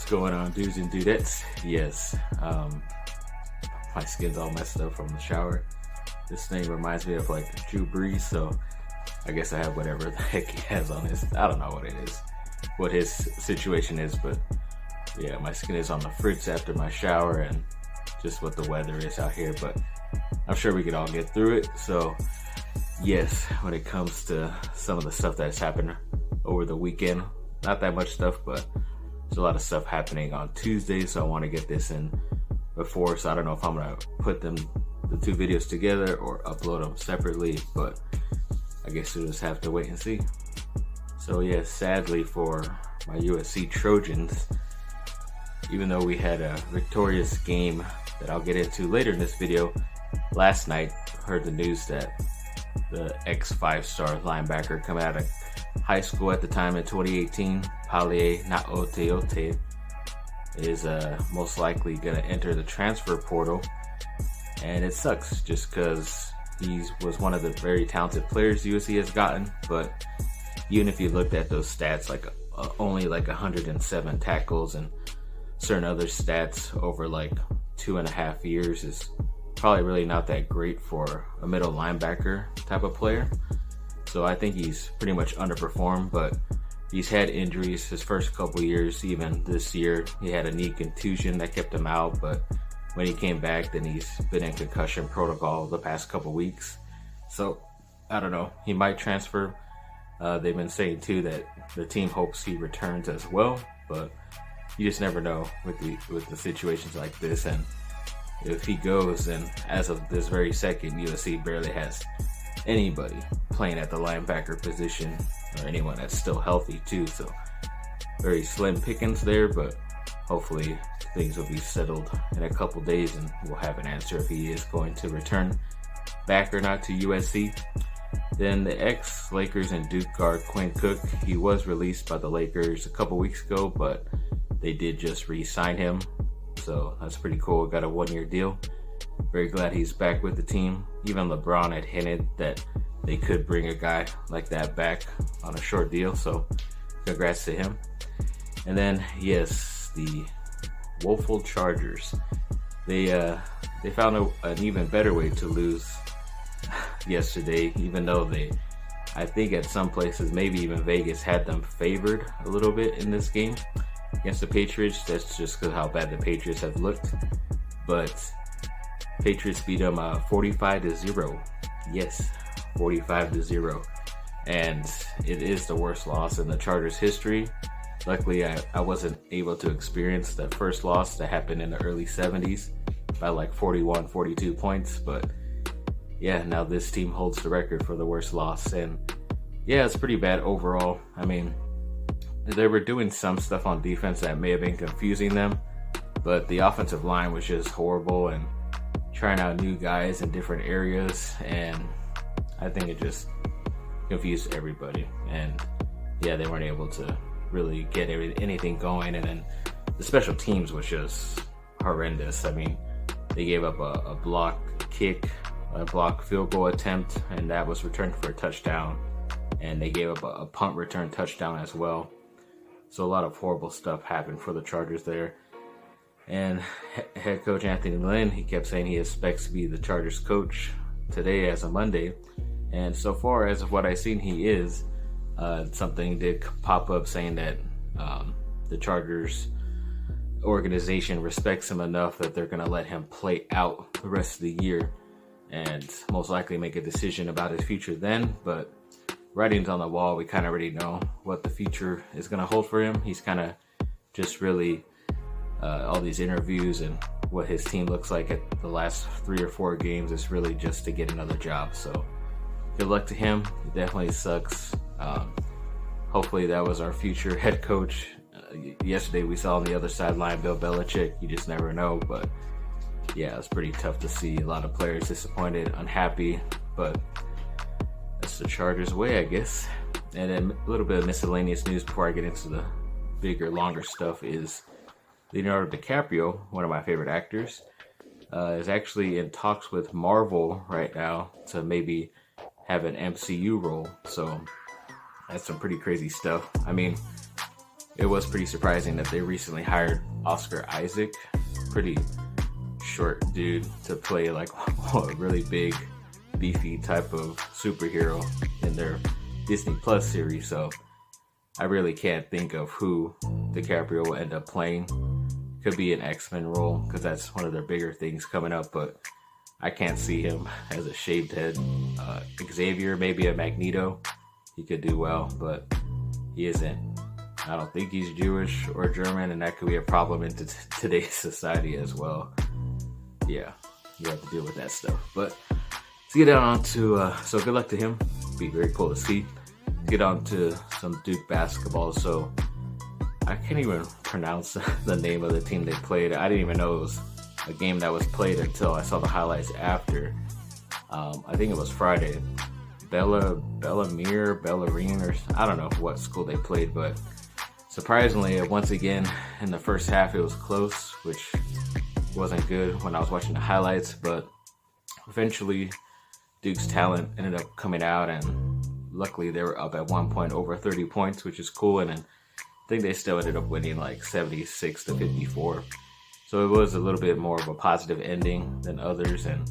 What's going on, dudes and dudettes? Yes, my skin's all messed up from the shower. This thing reminds me of like Drew Brees, so I guess I have whatever the heck he has on his. I don't know what it is, what his situation is, but yeah, my skin is on the fritz after my shower and just what the weather is out here, but I'm sure we could all get through it. So yes, when it comes to some of the stuff that's happened over the weekend, not that much stuff, but there's a lot of stuff happening on Tuesday, so I want to get this in before, so I don't know if I'm going to put the two videos together or upload them separately, but I guess you'll just have to wait and see. So yeah, sadly for my USC Trojans, even though we had a victorious game that I'll get into later in this video, last night heard the news that the ex-5-star linebacker coming out of high school at the time in 2018, Palie Naoteote, is most likely going to enter the transfer portal. And it sucks just because he was one of the very talented players USC has gotten. But even if you looked at those stats, like only like 107 tackles and certain other stats over like 2.5 years is probably really not that great for a middle linebacker type of player. So I think he's pretty much underperformed, but he's had injuries his first couple years. Even this year, he had a knee contusion that kept him out, but when he came back, then he's been in concussion protocol the past couple weeks. So I don't know, he might transfer. They've been saying too that the team hopes he returns as well, but you just never know with the situations like this. And if he goes, then as of this very second, USC barely has anybody playing at the linebacker position, or anyone that's still healthy too, so very slim pickings there, but hopefully things will be settled in a couple days and we'll have an answer if he is going to return back or not to USC. Then the ex-Lakers and Duke guard Quinn Cook, he was released by the Lakers a couple weeks ago, but they did just re-sign him, so that's pretty cool. Got a 1-year deal. Very glad he's back with the team. Even LeBron had hinted that they could bring a guy like that back on a short deal, so congrats to him. And then yes, the woeful Chargers. They found an even better way to lose yesterday, even though I think at some places, maybe even Vegas, had them favored a little bit in this game against the Patriots. That's just because how bad the Patriots have looked. But Patriots beat them 45-0. Yes, 45-0. And it is the worst loss in the Chargers' history. Luckily, I wasn't able to experience the first loss that happened in the early 70s by like 41, 42 points. But yeah, now this team holds the record for the worst loss. And yeah, it's pretty bad overall. I mean, they were doing some stuff on defense that may have been confusing them, but the offensive line was just horrible and trying out new guys in different areas, and I think it just confused everybody. And yeah, they weren't able to really get anything going, and then the special teams was just horrendous. I mean, they gave up a block kick, a block field goal attempt, and that was returned for a touchdown, and they gave up a punt return touchdown as well. So a lot of horrible stuff happened for the Chargers there. And head coach Anthony Lynn, he kept saying he expects to be the Chargers coach today as a Monday. And so far, as of what I've seen, he is. Something did pop up saying that the Chargers organization respects him enough that they're going to let him play out the rest of the year and most likely make a decision about his future then. But writing's on the wall. We kind of already know what the future is going to hold for him. He's kind of just really all these interviews and what his team looks like at the last 3 or 4 games is really just to get another job. So good luck to him. It definitely sucks. Hopefully that was our future head coach. Yesterday we saw on the other sideline Bill Belichick. You just never know, but yeah, it's pretty tough to see a lot of players disappointed, unhappy, but that's the Chargers way, I guess. And then a little bit of miscellaneous news before I get into the bigger, longer stuff is Leonardo DiCaprio, one of my favorite actors, is actually in talks with Marvel right now to maybe have an MCU role. So that's some pretty crazy stuff. I mean, it was pretty surprising that they recently hired Oscar Isaac, pretty short dude, to play like a really big, beefy type of superhero in their Disney Plus series. So I really can't think of who DiCaprio will end up playing. Could be an X-Men role, because that's one of their bigger things coming up, but I can't see him as a shaved head. Xavier, maybe a Magneto, he could do well, but he isn't. I don't think he's Jewish or German, and that could be a problem in today's society as well. Yeah, you have to deal with that stuff. But let's get on to, so good luck to him. Be very cool to see. Let's get on to some Duke basketball. So I can't even pronounce the name of the team they played. I didn't even know it was a game that was played until I saw the highlights after. I think it was Friday. Bellarmine, or I don't know what school they played, but surprisingly, once again, in the first half, it was close, which wasn't good when I was watching the highlights, but eventually Duke's talent ended up coming out, and luckily they were up at one point over 30 points, which is cool, and then I think they still ended up winning like 76-54. So it was a little bit more of a positive ending than others, and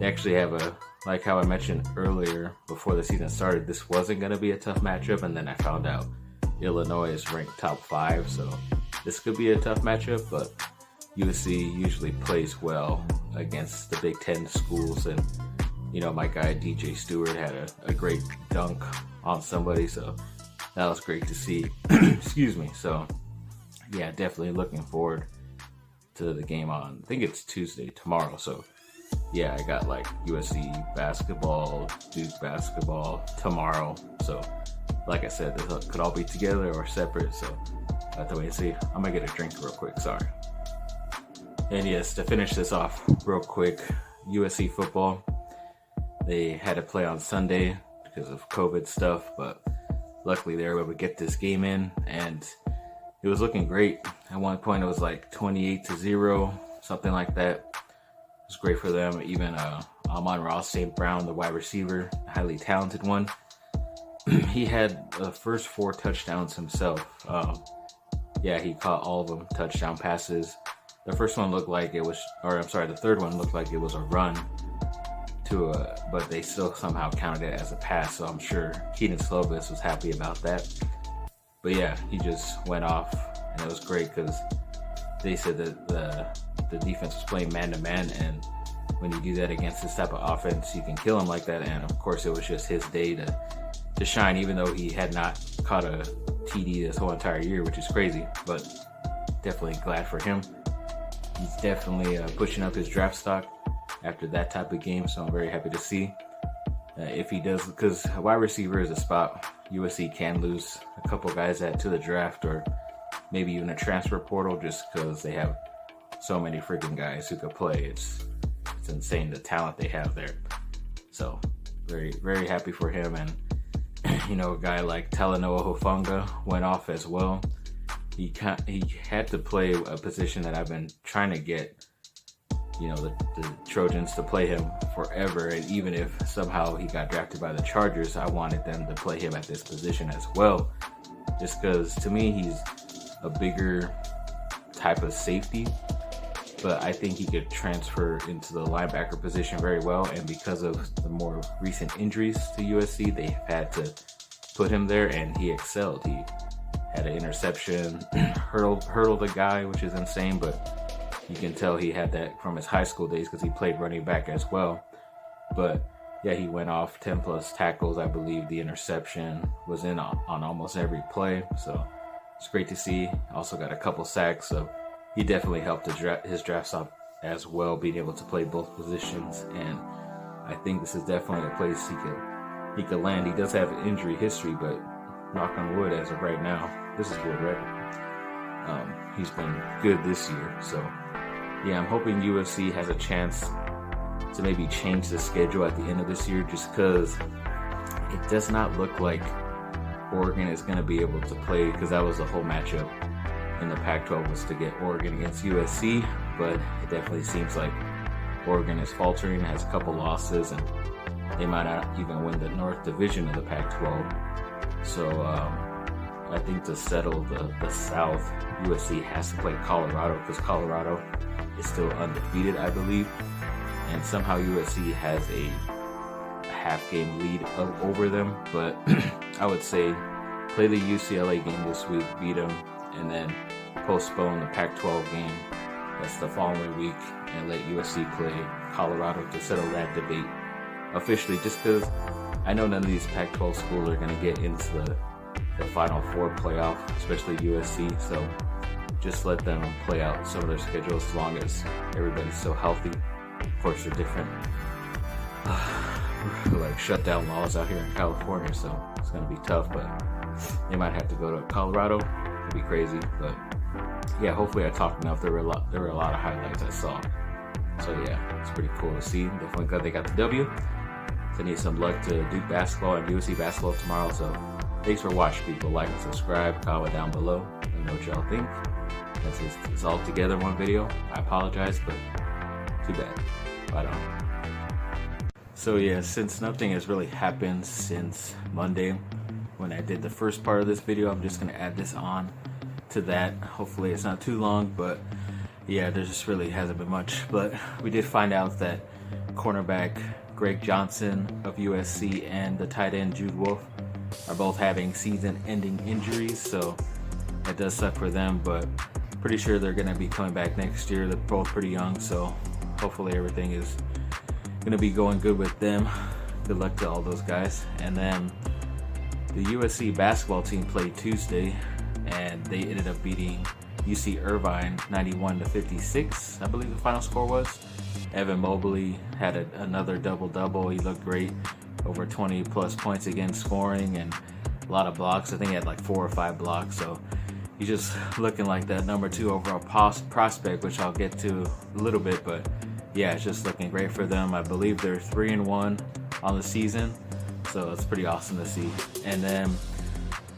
they actually have like how I mentioned earlier before the season started, this wasn't going to be a tough matchup, and then I found out Illinois is ranked top 5, so this could be a tough matchup, but USC usually plays well against the Big Ten schools, and you know, my guy DJ Stewart had a great dunk on somebody, so that was great to see. Excuse me. So yeah, definitely looking forward to the game on, I think it's Tuesday, tomorrow. So yeah, I got like USC basketball, Duke basketball tomorrow. So like I said, this could all be together or separate, so I have to wait and see. I'm gonna get a drink real quick, sorry. And yes, to finish this off real quick, USC football, they had to play on Sunday because of COVID stuff, but luckily they were able to get this game in, and it was looking great. At one point it was like 28-0, something like that. It was great for them. Even Amon-Ra St. Brown, the wide receiver, highly talented one, he had the first 4 touchdowns himself. Yeah, he caught all of them, touchdown passes. The first one looked like it was, the third one looked like it was a run but they still somehow counted it as a pass, so I'm sure Keaton Slovis was happy about that. But yeah, he just went off, and it was great because they said that the defense was playing man-to-man, and when you do that against this type of offense, you can kill him like that, and of course it was just his day to shine, even though he had not caught a TD this whole entire year, which is crazy, but definitely glad for him. He's definitely pushing up his draft stock after that type of game, so I'm very happy to see if he does, because wide receiver is a spot USC can lose a couple guys to the draft, or maybe even a transfer portal, just because they have so many freaking guys who could play. It's insane the talent they have there. So very, very happy for him. And you know, a guy like Talanoa Hufanga went off as well. He had to play a position that I've been trying to get, you know, the Trojans to play him forever, and even if somehow he got drafted by the Chargers, I wanted them to play him at this position as well, just because to me he's a bigger type of safety, but I think he could transfer into the linebacker position very well, and because of the more recent injuries to USC, they've had to put him there, and he excelled. He had an interception, hurdled a guy, which is insane, but you can tell he had that from his high school days because he played running back as well. But yeah, he went off 10 plus tackles. I believe the interception was in on almost every play. So it's great to see. Also got a couple sacks. So he definitely helped his draft stock as well, being able to play both positions. And I think this is definitely a place he could land. He does have injury history, but knock on wood, as of right now, this is wood, right? He's been good this year. So yeah, I'm hoping USC has a chance to maybe change the schedule at the end of this year, just because it does not look like Oregon is going to be able to play, because that was the whole matchup in the Pac-12, was to get Oregon against USC, but it definitely seems like Oregon is faltering, has a couple losses, and they might not even win the North Division of the Pac-12. So I think to settle the South, USC has to play Colorado because Colorado is still undefeated, I believe. And somehow USC has a half-game lead over them. But I would say play the UCLA game this week, beat them, and then postpone the Pac-12 game. That's the following week, and let USC play Colorado to settle that debate officially. Just because I know none of these Pac-12 schools are going to get into the Final Four playoff, especially USC. So just let them play out some of their schedules as long as everybody's still healthy. Of course, they're different like shutdown laws out here in California, so it's going to be tough. But they might have to go to Colorado. It'd be crazy, but yeah, hopefully I talked enough. There were a lot of highlights I saw. So yeah, it's pretty cool to see. Definitely glad they got the W. Sending some luck to Duke basketball and USC basketball tomorrow. So thanks for watching, people. Like and subscribe. Comment down below. Let me know what y'all think. It's all together one video. I apologize, but too bad. Right on. So yeah, since nothing has really happened since Monday when I did the first part of this video, I'm just gonna add this on to that. Hopefully it's not too long, but yeah, there just really hasn't been much. But we did find out that cornerback Greg Johnson of USC and the tight end Jude Wolf are both having season-ending injuries, so it does suck for them, but pretty sure they're gonna be coming back next year. They're both pretty young, so hopefully everything is gonna be going good with them. Good luck to all those guys. And then the USC basketball team played Tuesday, and they ended up beating UC Irvine 91-56, I believe the final score was. Evan Mobley had another double-double. He looked great, over 20 plus points again, scoring, and a lot of blocks. I think he had like 4 or 5 blocks, so he's just looking like that number 2 overall prospect, which I'll get to a little bit. But yeah, it's just looking great for them. I believe they're 3-1 on the season, so it's pretty awesome to see. And then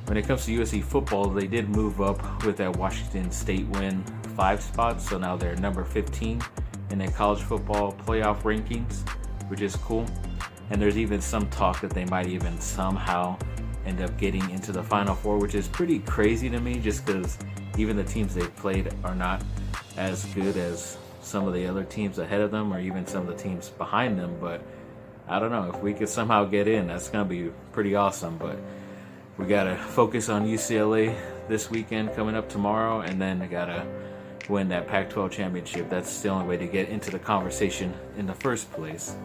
when it comes to USC football, they did move up with that Washington State win 5 spots, so now they're number 15 in the college football playoff rankings, which is cool. And there's even some talk that they might even somehow end up getting into the Final Four, which is pretty crazy to me, just because even the teams they've played are not as good as some of the other teams ahead of them, or even some of the teams behind them. But I don't know, if we could somehow get in, that's gonna be pretty awesome. But we gotta focus on UCLA this weekend coming up tomorrow, and then we gotta win that Pac-12 championship. That's the only way to get into the conversation in the first place.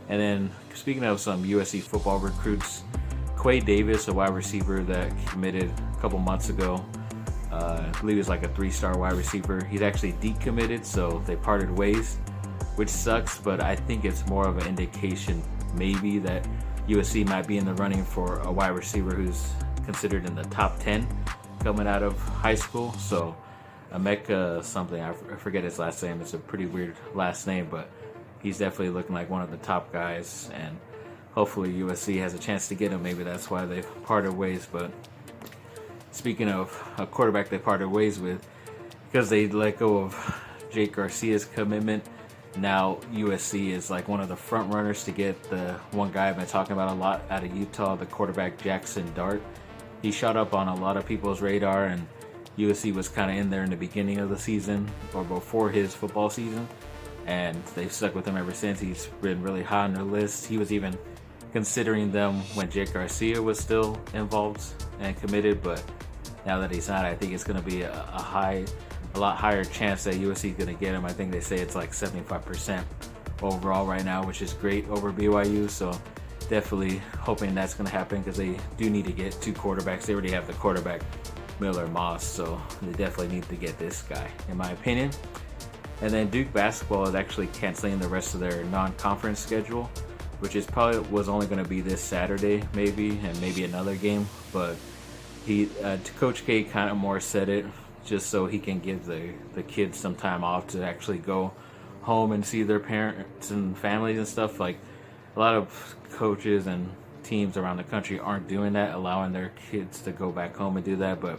And then speaking of some USC football recruits, Quay Davis, a wide receiver that committed a couple months ago, I believe he's like a 3-star wide receiver. He's actually decommitted, so they parted ways, which sucks, but I think it's more of an indication maybe that USC might be in the running for a wide receiver who's considered in the top 10 coming out of high school. So Emeka something, I forget his last name. It's a pretty weird last name, but he's definitely looking like one of the top guys, and hopefully USC has a chance to get him. Maybe that's why they've parted ways. But speaking of a quarterback they parted ways with, because they let go of Jake Garcia's commitment, now USC is like one of the front runners to get the one guy I've been talking about a lot out of Utah, the quarterback Jackson Dart. He shot up on a lot of people's radar, and USC was kind of in there in the beginning of the season or before his football season, and they've stuck with him ever since. He's been really high on their list. He was even considering them when Jake Garcia was still involved and committed, but now that he's not, I think it's going to be a lot higher chance that USC is going to get him. I think they say it's like 75% overall right now, which is great over BYU. So definitely hoping that's going to happen, because they do need to get 2 quarterbacks. They already have the quarterback Miller Moss, so they definitely need to get this guy, in my opinion. And then Duke basketball is actually canceling the rest of their non-conference schedule, which is probably was only going to be this Saturday maybe, and maybe another game. But Coach K kind of more said it just so he can give the kids some time off to actually go home and see their parents and families and stuff. Like, a lot of coaches and teams around the country aren't doing that, allowing their kids to go back home and do that. But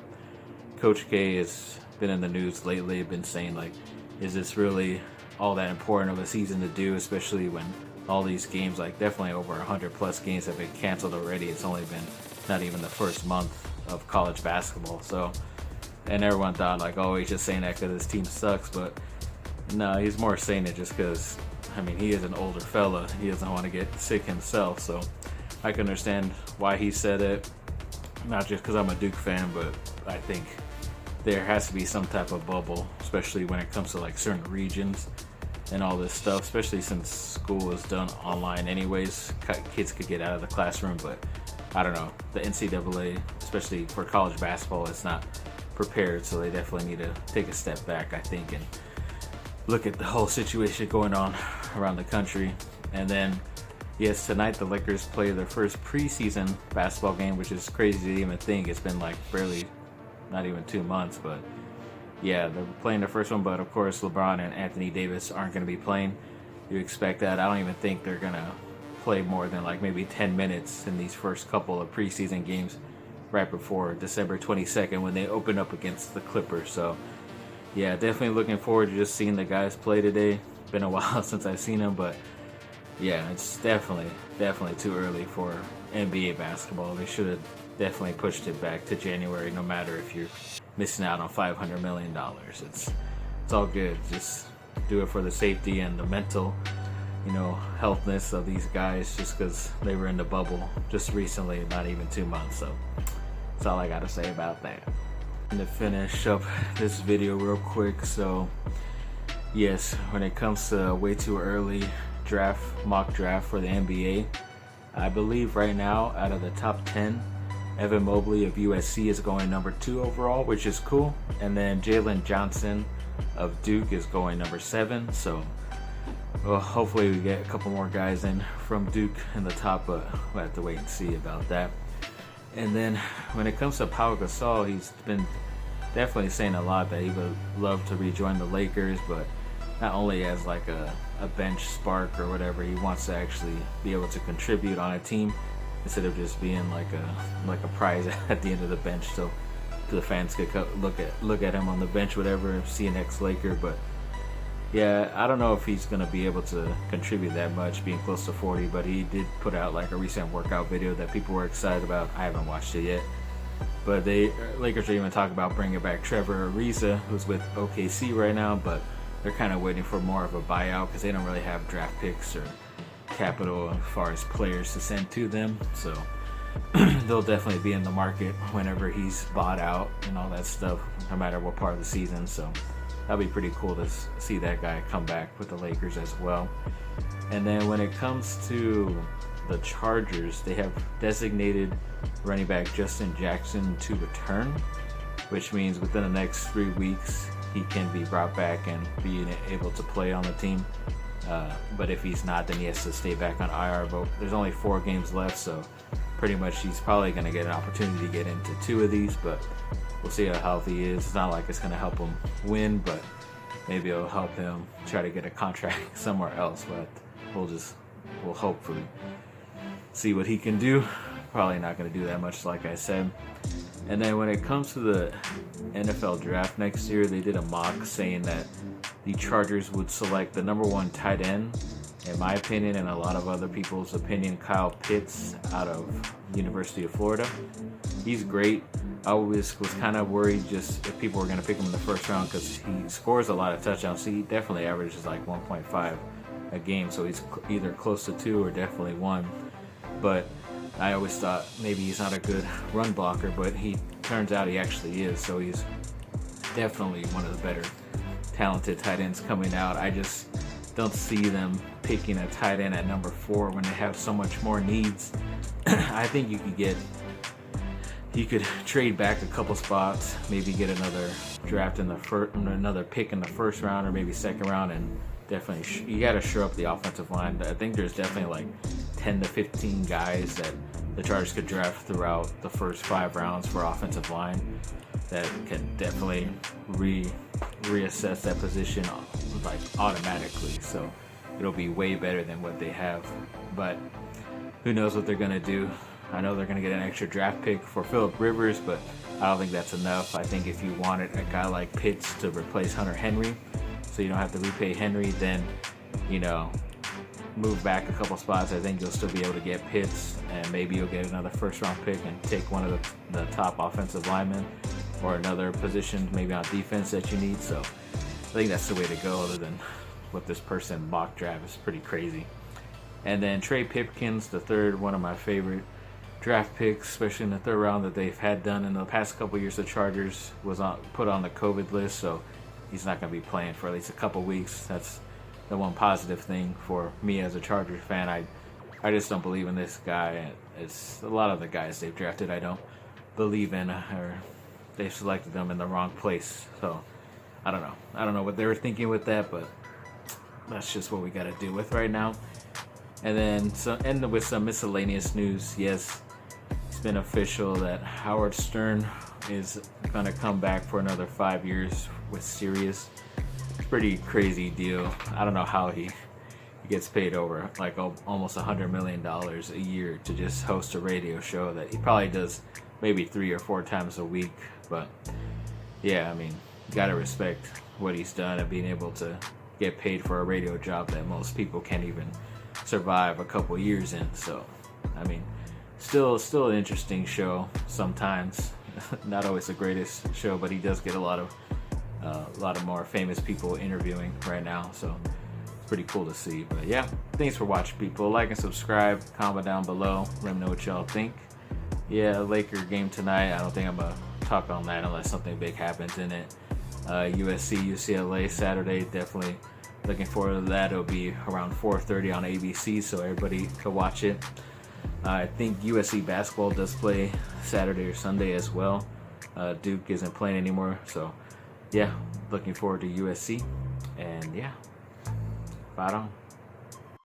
Coach K has been in the news lately, been saying, like, is this really all that important of a season to do, especially when all these games, like definitely over 100 plus games, have been canceled already. It's only been not even the first month of college basketball. So, and everyone thought like, oh, he's just saying that because his team sucks, but no, he's more saying it just because, I mean, he is an older fella. He doesn't want to get sick himself, so I can understand why he said it. Not just because I'm a Duke fan, but I think there has to be some type of bubble, especially when it comes to like certain regions and all this stuff, especially since school is done online anyways. Kids could get out of the classroom, but I don't know. The NCAA, especially for college basketball, is not prepared, so they definitely need to take a step back, I think, and look at the whole situation going on around the country. And then, yes, tonight the Lakers play their first preseason basketball game, which is crazy to even think. It's been like barely, not even 2 months, but yeah, they're playing the first one. But of course, LeBron and Anthony Davis aren't going to be playing. You expect that. I don't even think they're going to play more than like maybe 10 minutes in these first couple of preseason games right before December 22nd when they open up against the Clippers. So yeah, definitely looking forward to just seeing the guys play today. Been a while since I've seen them, but yeah, it's definitely too early for NBA basketball. They should have definitely pushed it back to January, no matter if you're missing out on $500 million. It's all good. Just do it for the safety and the mental, healthness of these guys, just because they were in the bubble just recently, not even 2 months. So that's all I got to say about that. And to finish up this video real quick, so yes, when it comes to way too early mock draft for the NBA, I believe right now out of the top 10, Evan Mobley of USC is going number 2 overall, which is cool. And then Jalen Johnson of Duke is going number 7. So well, hopefully we get a couple more guys in from Duke in the top, but we'll have to wait and see about that. And then when it comes to Pau Gasol, he's been definitely saying a lot that he would love to rejoin the Lakers, but not only as like a bench spark or whatever. He wants to actually be able to contribute on a team instead of just being like a prize at the end of the bench, so the fans could look at him on the bench, whatever, see an ex-Laker. But yeah, I don't know if he's gonna be able to contribute that much, being close to 40. But he did put out like a recent workout video that people were excited about. I haven't watched it yet, but Lakers are even talking about bringing back Trevor Ariza, who's with OKC right now, but they're kind of waiting for more of a buyout because they don't really have draft picks or capital as far as players to send to them. So they'll definitely be in the market whenever he's bought out and all that stuff, no matter what part of the season. So that'll be pretty cool to see that guy come back with the Lakers as well. And then when it comes to the Chargers, they have designated running back Justin Jackson to return, which means within the next 3 weeks he can be brought back and be able to play on the team. But if he's not, then he has to stay back on IR. But there's only 4 games left, so pretty much he's probably going to get an opportunity to get into 2 of these, but we'll see how healthy he is. It's not like it's going to help him win, but maybe it'll help him try to get a contract somewhere else. But we'll hopefully see what he can do. Probably not going to do that much, like I said. And then when it comes to the NFL draft next year, they did a mock saying that the Chargers would select the number 1 tight end. In my opinion, and a lot of other people's opinion, Kyle Pitts out of University of Florida. He's great. I always was kind of worried just if people were going to pick him in the first round because he scores a lot of touchdowns. So he definitely averages like 1.5 a game. So he's either close to 2 or definitely 1. But I always thought maybe he's not a good run blocker, but he turns out he actually is. So he's definitely one of the better talented tight ends coming out. I just don't see them picking a tight end at number 4 when they have so much more needs. I think you could trade back a couple spots, maybe get another draft in the another pick in the first round or maybe second round, and definitely you got to shore up the offensive line. I think there's definitely like 10 to 15 guys that the Chargers could draft throughout the first 5 rounds for offensive line that can definitely reassess that position like automatically. So it'll be way better than what they have. But who knows what they're gonna do. I know they're gonna get an extra draft pick for Phillip Rivers, but I don't think that's enough. I think if you wanted a guy like Pitts to replace Hunter Henry, so you don't have to repay Henry, then move back a couple spots, I think you'll still be able to get Pitts, and maybe you'll get another first-round pick and take one of the top offensive linemen or another position maybe on defense that you need. So I think that's the way to go, other than what this person mock draft is pretty crazy. And then Trey Pipkins, the third, one of my favorite draft picks, especially in the third round that they've had done in the past couple years. The Chargers was put on the COVID list, so he's not going to be playing for at least a couple weeks. That's the one positive thing for me as a Chargers fan. I just don't believe in this guy. It's a lot of the guys they've drafted I don't believe in, or they've selected them in the wrong place. So I don't know what they were thinking with that, but that's just what we got to deal with right now. And then ending with some miscellaneous news. Yes, it's been official that Howard Stern is going to come back for another 5 years with Sirius. Pretty crazy deal. I don't know how he gets paid over like almost $100 million a year to just host a radio show that he probably does maybe 3 or 4 times a week. But yeah, I mean, you gotta respect what he's done and being able to get paid for a radio job that most people can't even survive a couple years in. So I mean, still an interesting show sometimes. Not always the greatest show, but he does get a lot of more famous people interviewing right now, so it's pretty cool to see. But yeah, thanks for watching, people. Like and subscribe, comment down below, let me know what y'all think. Yeah, Laker game tonight. I don't think I'm gonna talk on that unless something big happens in it. USC UCLA Saturday, definitely looking forward to that. It'll be around 4:30 on ABC, so everybody can watch it. I think USC basketball does play Saturday or Sunday as well. Duke isn't playing anymore, so yeah, looking forward to USC. And yeah, fight on.